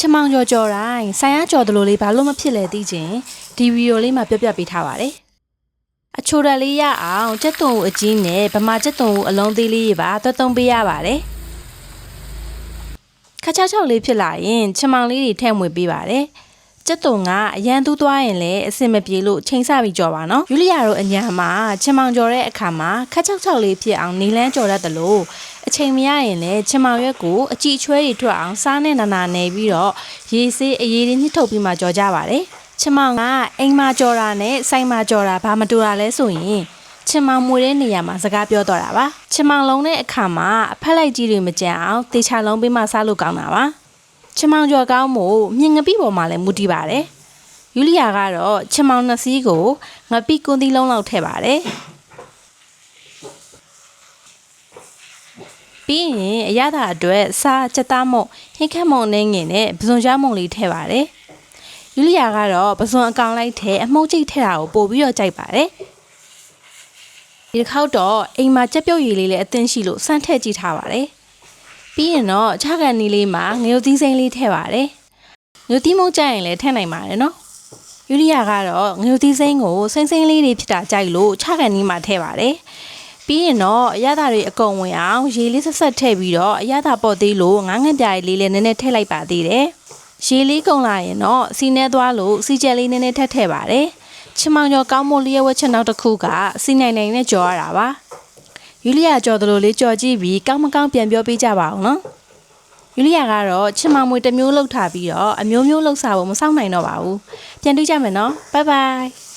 ချမောင်ကြော်ကြော်တိုင်းဆိုင်ရကြော်တလို့လေးဘာလို့မဖြစ်လဲသိချင်းဒီဗီဒီယိုလေးမှာပြပြပေးထားပါတယ်အချိုတက်လေးရအောင်ကြက်သွန်ကိုအကြီးနဲ့ဗမာကြက်သွန်ကိုအလုံးသေးလေးပါသွတ်သုံးပေးရပါတယ်ခါချောက်ချောက်လေးဖြစ်လာရင်ချမောင်လေးတွေထည့်မွေပေးပါတယ်ကြက်သွန်ကအရန်သူးသွားရင်လည်းအစင်မပြေလို့ချိန်ဆပြီးကြော်ပါနော်ယူလီယာတို့အညာမှာချမောင်ကြော်တဲ့အခါမှာခါချောက်ချောက်လေးဖြစ်အောင်နေလန်းကြော်တတ်တယ်လို့အချိန်မရရင်လည်းချမောင်ရွက်ကိုအကြည့်ချွဲတွေထွက်အောင်စားနဲ့နာနာနေပြီးတော့ရေဆေးအရေးလေးညှစ်ထုတ်ပြီးမှကြော်ကြပါတယ်ချမောင်ကအိမ်မှာကြော်တာနဲ့ဆိုင်မှာကြော်တာဘာမတူတာလဲဆိုရင်ချမောင်မွေတဲ့နေရာမှာစကားပြောတော့တာပါချမောင်လုံးတဲ့အခါမှာအဖက်လိုက်ကြီးတွေမကြံအောင်တေချာလုံးပေးမှစားလို့ကောင်းတာပါချမောင်ကြော်ကောင်းမို့မြင်ငပိပေါ်မှာလည်းမူတည်ပါတယ်ယူလီယာကတော့ချမောင်နှစ်စီးကိုငပိကွန်းသီးလုံးလောက်ထည့်ပါတယ်ပြီးရင်အရသာအတွက်စားချက်သားမုံဟင်းခက်မုံနဲ့ငင်နဲ့ပစွန်ကြားမုံလေးထည့်ပါတယ်ယူလီယာကတော့ပစွန်အကောင်လိုက်ထဲအမှုန့်ကျိတ်ထည့်တာကိုပို့ပြီးတော့ကြိုက်ပါတယ်ဒီတစ်ခေါက်တော့အိမ်မှာကြက်ပြုတ်ရည်လေးလည်းအသင်းရှိလို့စမ်းထည့်ကြည့်ထားပါတယ်ပြီးရင်တော့ခြားကန်နီးလေးမှာငရုတ်သီးစိမ်းလေးထည့်ပါတယ်ငရုတ်သီးမုန့်ကြိုက်ရင်လည်းထည့်နိုင်ပါတယ်နော်ယူလီယာကတော့ငရုတ်သီးစိမ်းကိုစိမ့်စိမ့်လေးတွေဖြစ်တာကြိုက်လို့ခြားကန်နီးမှာထည့်ပါတယ်ပြီးရင်တော့အရသာတွေအကုန်ဝင်အောင်ရေလေးဆက်ဆက်ထည့်ပြီးတော့အရသာပေါ့သေးလို့ငါးငန့်ပြားလေးလည်းနည်းနည်းထည့်လိုက်ပါသေးတယ်ရေလေးကုန်လာရင်တော့စီနဲသွားလို့စီကျက်လေးနည်းနည်းထည့်ပါတယ်ချမောင်ကျော်ကောင်းမို့လျှက်ဝက်ချက်နောက်တစ်ခုကစီနိုင်နိုင်နဲ့ကြော်ရတာပါယူလီယာကြော်တယ်လို့လေးကြော်ကြည့်ပြီးကောင်းမကောင်းပြန်ပြောပေးကြပါအောင်နော်ယူလီယာကတော့ချမောင်မွေတစ်မျိုးလှုပ်ထားပြီးတော့အမျိုးမျိုးလှုပ်စားဖို့မစောင့်နိုင်တော့ပါဘူးပြန်တွေ့ကြမယ်နော်ဘိုင်ဘိုင်